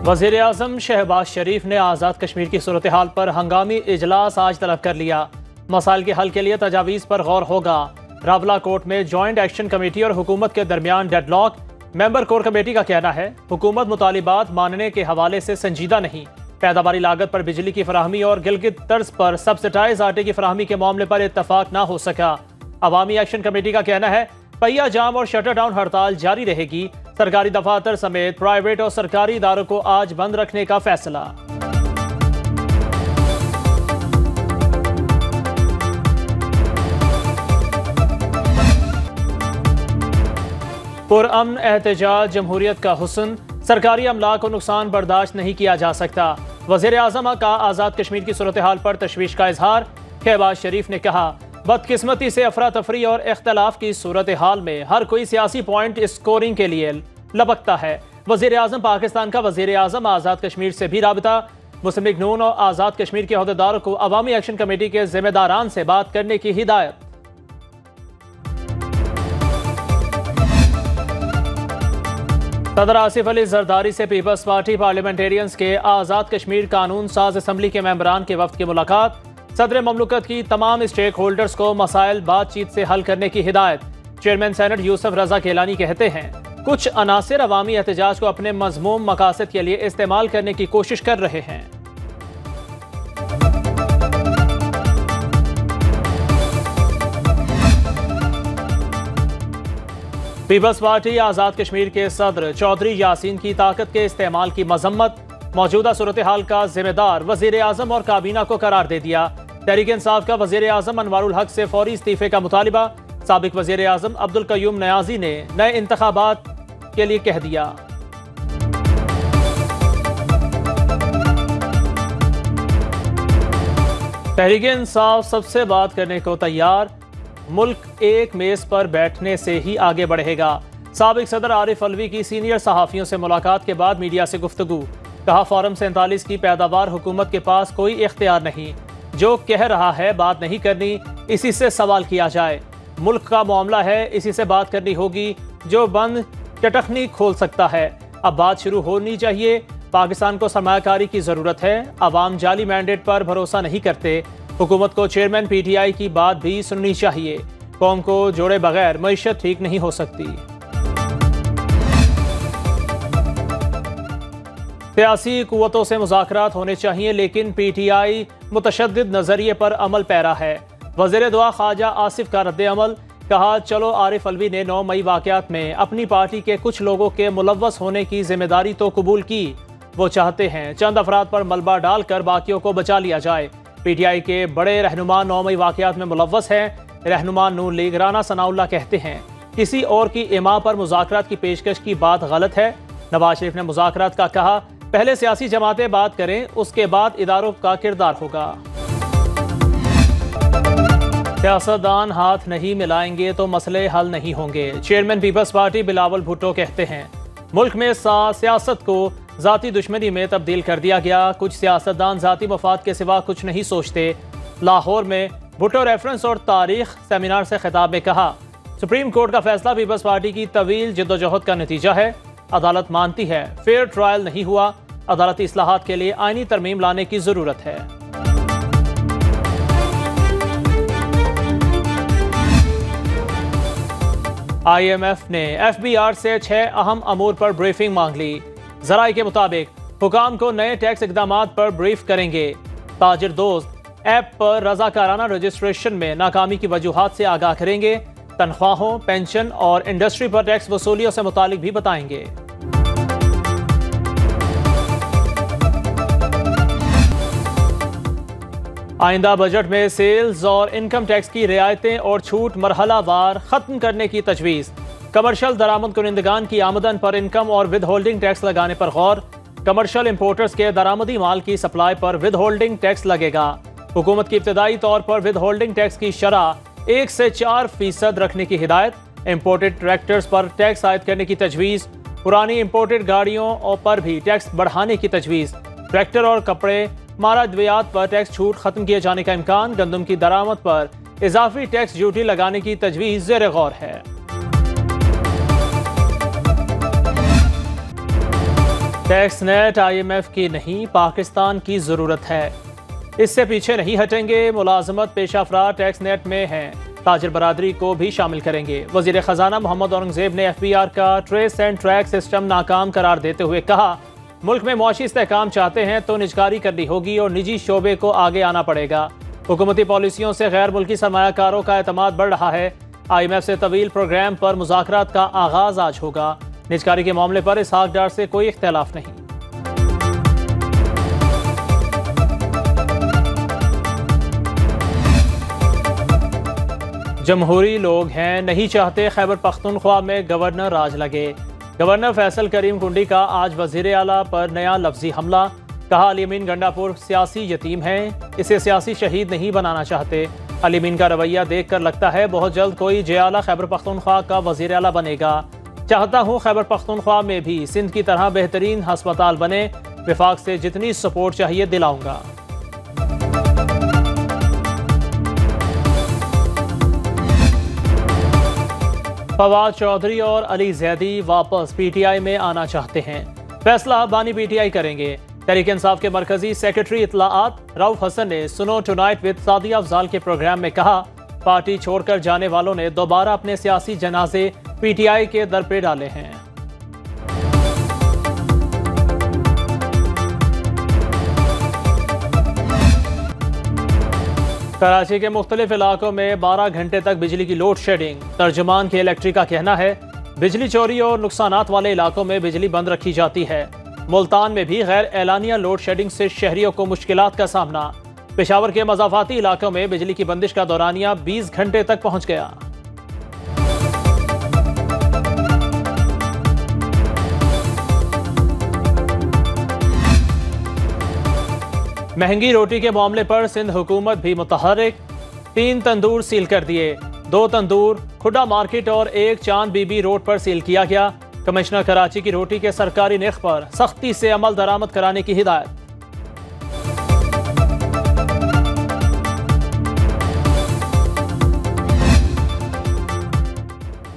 वज़ीर आज़म शहबाज शरीफ ने आज़ाद कश्मीर की सूरत हाल पर हंगामी इजलास आज तलब कर लिया। मसाइल के हल के लिए तजावीज़ पर गौर होगा। रावला कोर्ट में जॉइंट एक्शन कमेटी और हुकूमत के दरमियान डेडलॉक। मेंबर कोर कमेटी का कहना है हुकूमत मुतालिबात मानने के हवाले से संजीदा नहीं। पैदावारी लागत पर बिजली की फराहमी और गिलगित तर्ज पर सब्सिडाइज आटे की फराहमी के मामले पर इत्तफाक न हो सका। अवामी एक्शन कमेटी का कहना है पहिया जाम और शटर डाउन हड़ताल जारी रहेगी। सरकारी दफातर समेत प्राइवेट और सरकारी इदारों को आज बंद रखने का फैसला। पुरअमन एहतजाज जमहूरियत का हुस्न। सरकारी अमला को नुकसान बर्दाश्त नहीं किया जा सकता। वज़ीर आज़म का आज़ाद कश्मीर की सूरत हाल पर तशवीश का इजहार। शहबाज शरीफ ने कहा बदकिस्मती से अफरा तफरी और इख्तलाफ की सूरत हाल में हर कोई सियासी पॉइंट स्कोरिंग के लिए लपकता है। वज़ीर आज़म पाकिस्तान का वज़ीर आज़म आज़ाद कश्मीर से भी राबिता। मुस्लिम लीग नून और आज़ाद कश्मीर के अहदेदारों को अवामी एक्शन कमेटी के जिम्मेदारान से बात करने की हिदायत। सदर आसिफ अली जरदारी से पीपल्स पार्टी पार्लियामेंटेरियंस के आज़ाद कश्मीर कानून साज असम्बली के मेंबरान के वफ्द की मुलाकात। सदर ममलकत की तमाम स्टेक होल्डर्स को मसाइल बातचीत से हल करने की हिदायत। चेयरमैन सेनेट यूसुफ रजा केलानी कहते हैं कुछ अनासिर अवामी एहतजाज को अपने मज़मूम मकासद के लिए इस्तेमाल करने की कोशिश कर रहे हैं। पीपल्स पार्टी आज़ाद कश्मीर के सदर चौधरी यासीन की ताकत के इस्तेमाल की मजम्मत। मौजूदा सूरत हाल का जिम्मेदार वज़ीर आज़म और काबीना को करार दे दिया। तहरीक इंसाफ का वज़ीर आज़म अनवारुल हक से फौरी इस्तीफे का मुतालिबा। साबिक वज़ीर आज़म अब्दुल कयूम नयाजी ने नए इंतखाबात के लिए कह दिया। तहरीक इंसाफ सबसे बात करने को तैयार। मुल्क एक मेज पर बैठने से ही आगे बढ़ेगा। साबिक सदर आरिफ अलवी की सीनियर सहाफ़ियों से मुलाकात के बाद मीडिया से गुफ्तगू। कहा फॉरम 47 की पैदावार हुकूमत के पास कोई इख्तियार नहीं। जो कह रहा है बात नहीं करनी, इसी से सवाल किया जाए। मुल्क का मामला है, इसी से बात करनी होगी। जो बंद टटखनी खोल सकता है। अब बात शुरू होनी चाहिए। पाकिस्तान को सरमायाकारी की ज़रूरत है। अवाम जाली मैंडेट पर भरोसा नहीं करते। हुकूमत को चेयरमैन PTI की बात भी सुननी चाहिए। कौम को जोड़े बगैर मईशत ठीक नहीं हो सकती। सियासी कुव्वतों से मुज़ाकरात होने चाहिए, लेकिन PTI मुतशद्दिद नज़रिए पर अमल पैरा है। वज़ीर दुआ ख्वाजा आसिफ का रद्द अमल। कहा चलो आरिफ अलवी ने 9 मई वाक़यात में अपनी पार्टी के कुछ लोगों के मुलव्वस होने की जिम्मेदारी तो कबूल की। वो चाहते हैं चंद अफराद पर मलबा डालकर बाकियों को बचा लिया जाए। PTI के बड़े रहनुमा 9 मई वाक़यात में मुलव्वस हैं। रहनुमा नून लीग राना सनाउल्लाह कहते हैं किसी और की इमा पर मुज़ाकरात की पेशकश की बात गलत है। नवाज शरीफ ने मुज़ाकरात का कहा पहले सियासी जमातें बात करें, उसके बाद इदारों का किरदार होगा। सियासतदान हाथ नहीं मिलाएंगे तो मसले हल नहीं होंगे। Chairman Peoples Party Bilawal Bhutto कहते हैं मुल्क में सियासत को जाती दुश्मनी में तब्दील कर दिया गया। कुछ सियासतदान जाती मफाद के सिवा कुछ नहीं सोचते। लाहौर में भुट्टो रेफरेंस और तारीख सेमिनार से खिताब में कहा सुप्रीम कोर्ट का फैसला पीपल्स पार्टी की तवील जद्दोजहद का नतीजा है। अदालत मानती है फेयर ट्रायल नहीं हुआ। अदालती इस्लाहात के लिए आईनी तरमीम लाने की जरूरत है। IMF ने FBR से 6 अहम अमूर पर ब्रीफिंग मांग ली। जराये के मुताबिक हुकाम को नए टैक्स इकदामात पर ब्रीफ करेंगे। ताजिर दोस्त ऐप पर रजाकाराना रजिस्ट्रेशन में नाकामी की वजूहात से आगाह करेंगे। तनख्वाहों, पेंशन और इंडस्ट्री पर टैक्स वसूलियों से मुतालिक भी बताएंगे। आइंदा बजट में सेल्स और इनकम टैक्स की रियायतें और छूट मरहलावार खत्म करने की तजवीज़। कमर्शियल दरामद कुनिंदगान की आमदन पर इनकम और विद होल्डिंग टैक्स लगाने पर गौर। कमर्शियल इंपोर्टर्स के दरामदी माल की सप्लाई पर विद होल्डिंग टैक्स लगेगा। हुकूमत की इब्तदाई तौर पर विद होल्डिंग टैक्स की शरह 1 से 4% रखने की हिदायत। इम्पोर्टेड ट्रैक्टर्स पर टैक्स आयद करने की तजवीज़। पुरानी इम्पोर्टेड गाड़ियों पर भी टैक्स बढ़ाने की तजवीज़। ट्रैक्टर और कपड़े माराद्वियात पर टैक्स छूट खत्म किए जाने का इम्कान। गंदम की दरामद पर इजाफी टैक्स ड्यूटी लगाने की तजवीज़ ज़ेर गौर है। टैक्स नेट IMF की नहीं, पाकिस्तान की ज़रूरत है, इससे पीछे नहीं हटेंगे। मुलाजमत पेशा अफराद टैक्स नेट में हैं, ताजिर बरादरी को भी शामिल करेंगे। वज़ीर ख़जाना मोहम्मद औरंगज़ेब ने FBR का ट्रेस एंड ट्रैक सिस्टम नाकाम करार देते हुए कहा, मुल्क में मुआशी इस्तेहकाम चाहते हैं तो निजकारी करनी होगी और निजी शोबे को आगे आना पड़ेगा। हुकूमती पॉलिसियों से गैर मुल्की सरमायाकारों का एतमाद बढ़ रहा है। IMF से तवील प्रोग्राम पर मुज़ाकरात का आगाज़ आज होगा। निजकारी के मामले पर इसहाक डार से कोई इख्तिलाफ नहीं। जमहूरी लोग हैं, नहीं चाहते खैबर पख्तूनख्वा में गवर्नर राज लगे। गवर्नर फैसल करीम कुंडी का आज वज़ीर आला पर नया लफ्जी हमला। कहा, अली अमीन गंडापुर सियासी यतीम हैं, इसे सियासी शहीद नहीं बनाना चाहते। अली अमीन का रवैया देख कर लगता है बहुत जल्द कोई जे-आला खैबर पख्तूनख्वा का वज़ीर आला बनेगा। चाहता हूँ खैबर पख्तूनख्वा में भी सिंध की तरह बेहतरीन हस्पताल बने। विफाक से जितनी सपोर्ट चाहिए दिलाऊंगा। फवाद चौधरी और अली जैदी वापस PTI में आना चाहते हैं। फैसला बानी PTI करेंगे। तहरीक इंसाफ के मरकजी सेक्रेटरी इत्तलाआत रऊफ हसन ने सुनो टुनाइट विद सादिया अफजाल के प्रोग्राम में कहा, पार्टी छोड़कर जाने वालों ने दोबारा अपने सियासी जनाजे PTI के दर पे डाले हैं। कराची के मुख्तलिफ इलाकों में 12 घंटे तक बिजली की लोड शेडिंग। तर्जुमान के इलेक्ट्रिक का कहना है, बिजली चोरी और नुकसानात वाले इलाकों में बिजली बंद रखी जाती है। मुल्तान में भी गैर एलानिया लोड शेडिंग से शहरियों को मुश्किलात का सामना। पेशावर के मज़ाफाती इलाकों में बिजली की बंदिश का दौरानिया 20 घंटे तक पहुंच गया। महंगी रोटी के मामले पर सिंध हुकूमत भी मुतहर्रिक। 3 तंदूर सील कर दिए। 2 तंदूर खुडा मार्केट और 1 चांद बीबी रोड पर सील किया गया। कमिश्नर कराची की रोटी के सरकारी निर्ख पर सख्ती से अमल दरामद कराने की हिदायत।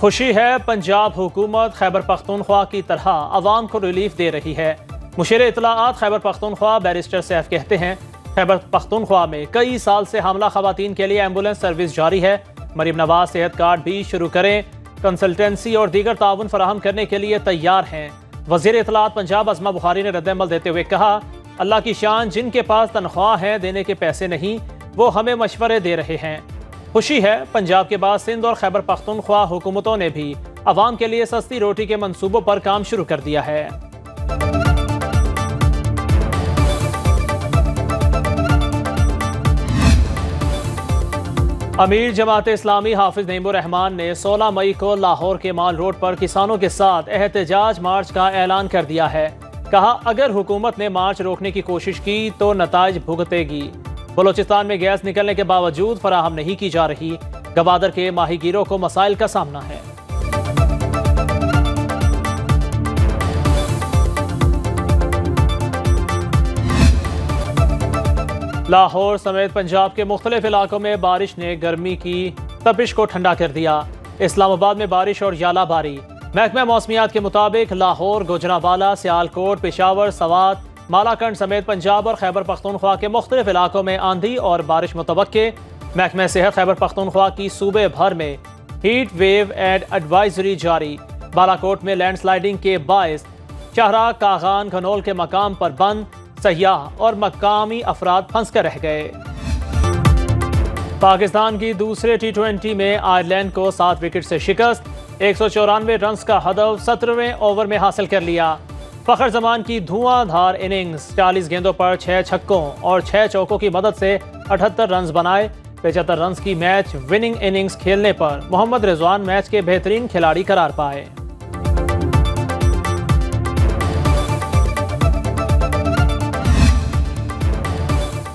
खुशी है, पंजाब हुकूमत खैबर पख्तूनख्वा की तरह अवाम को रिलीफ दे रही है। मुशीर इत्तलाआत खैबर पख्तूनख्वा बैरिस्टर सैफ कहते हैं, खैबर पख्तूनख्वा में कई साल से हामला खवातीन के लिए एम्बुलेंस सर्विस जारी है। मरीम नवाज सेहत कार्ड भी शुरू करें। कंसल्टेंसी और दीगर ताउन फराहम करने के लिए तैयार हैं। वज़ीर इत्तलाआत पंजाब अज़मा बुखारी ने रद्द-ए-अमल देते हुए कहा, अल्लाह की शान, जिनके पास तनख्वाह है देने के पैसे नहीं, वो हमें मशवरे दे रहे हैं। खुशी है, पंजाब के बाद सिंध और खैबर पख्तूनख्वा हुकूमतों ने भी अवाम के लिए सस्ती रोटी के मंसूबों पर काम शुरू कर दिया है। अमीर जमात इस्लामी हाफिज नईमुर रहमान ने 16 मई को लाहौर के माल रोड पर किसानों के साथ एहतजाज मार्च का ऐलान कर दिया है। कहा, अगर हुकूमत ने मार्च रोकने की कोशिश की तो नताइज भुगतेगी। बलोचिस्तान में गैस निकलने के बावजूद फराहम नहीं की जा रही। गवादर के माहीगीरों को मसाइल का सामना है। लाहौर समेत पंजाब के मुख्तलिफ इलाकों में बारिश ने गर्मी की तपिश को ठंडा कर दिया। इस्लामाबाद में बारिश और यालाबारी। महकमा मौसमियात के मुताबिक लाहौर, गुजरांवाला, सियालकोट, पेशावर, सवात, मालाकंड समेत पंजाब और खैबर पख्तूनख्वा के मुख्तलिफ इलाकों में आंधी और बारिश मुतवक्के। महकमा सेहत खैबर पख्तूनख्वा की सूबे भर में हीट वेव एंड एडवाइजरी जारी। बालाकोट में लैंडस्लाइडिंग के बायस शाहरा कागान घनौल के मकाम पर बंद। सयाह और मकामी अफराद फंस कर रह गए। पाकिस्तान की दूसरे T20 में आयरलैंड को 7 विकेट से शिकस्त। 194 रन का हदफ 17वें ओवर में हासिल कर लिया। फखर जमान की धुआंधार इनिंग्स, 40 गेंदों पर 6 छक्कों और 6 चौकों की मदद से 78 रन बनाए। 75 रन की मैच विनिंग इनिंग्स खेलने पर मोहम्मद रिजवान मैच के बेहतरीन खिलाड़ी करार पाए।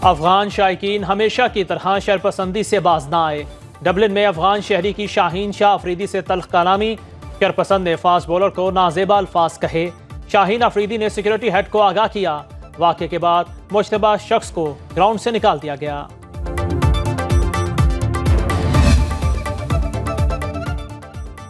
अफगान शायकीन हमेशा की तरह शरपसंदी से बाज न आए। डबलिन में अफगान शहरी की शाहीन शाह अफरीदी से तल्ख कलामी। शरपसंद ने फास्ट बॉलर को नाजेबा अल्फाज कहे। शाहीन अफरीदी ने सिक्योरिटी हेड को आगाह किया। वाक़े के बाद मुश्तबा शख्स को ग्राउंड से निकाल दिया गया।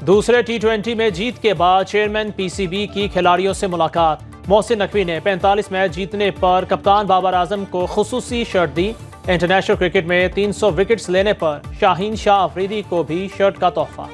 दूसरे T20 में जीत के बाद चेयरमैन PCB की खिलाड़ियों से मुलाकात। मोहसिन नकवी ने 45 मैच जीतने पर कप्तान बाबर आजम को खुसूसी शर्ट दी। इंटरनेशनल क्रिकेट में 300 विकेट्स लेने पर शाहीन शाह अफरीदी को भी शर्ट का तोहफा।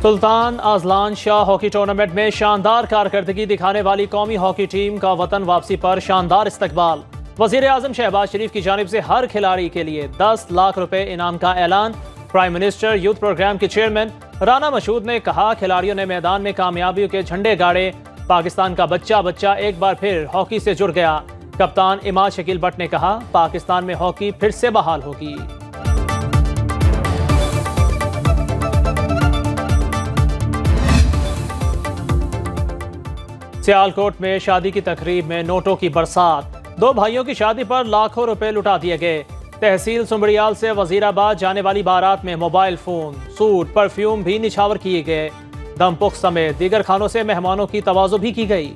Sultan Azlan Shah hockey tournament में शानदार कारकर्दगी दिखाने वाली कौमी हॉकी टीम का वतन वापसी पर शानदार इस्तकबाल। वजीर आजम शहबाज शरीफ की जानिब से हर खिलाड़ी के लिए 10 लाख रुपए इनाम का ऐलान। प्राइम मिनिस्टर यूथ प्रोग्राम के चेयरमैन राना मशहूद ने कहा, खिलाड़ियों ने मैदान में कामयाबियों के झंडे गाड़े। पाकिस्तान का बच्चा एक बार फिर हॉकी से जुड़ गया। कप्तान इमाद शकील बट ने कहा, पाकिस्तान में हॉकी फिर से बहाल होगी। सियालकोट में शादी की तकरीब में नोटों की बरसात। 2 भाइयों की शादी पर लाखों रुपए लुटा दिए गए। तहसील सुंबड़ियाल से वजीराबाद जाने वाली बारात में मोबाइल फोन, सूट, परफ्यूम भी निछावर किए गए। दमपुख्त समेत दीगर खानों से मेहमानों की तवाज़ो भी की गई।